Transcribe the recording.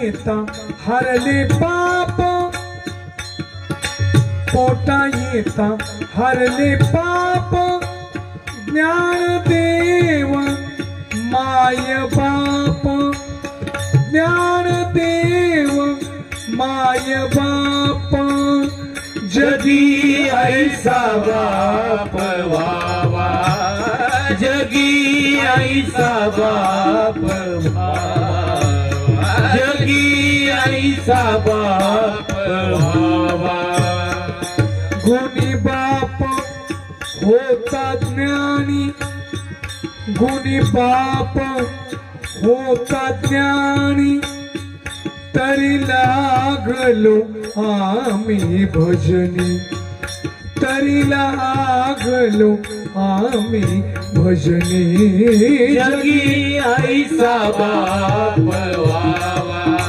येता हरले पाप पोटा येता हरले पाप ज्ञानदेव माय बाप ज्ञानदेव माय बाप जगी ऐसा बाप व्हावा, जगी ऐसा बाप व्हावा, जगी ऐसा बाप व्हावा. गुणी बाप होता ज्ञानी, गुणी बाप होता ज्ञानी, तरी लागलो आम्ही भजनी, तरी लागलो आम्ही भजनी. जगी ऐसा बाप व्हावा,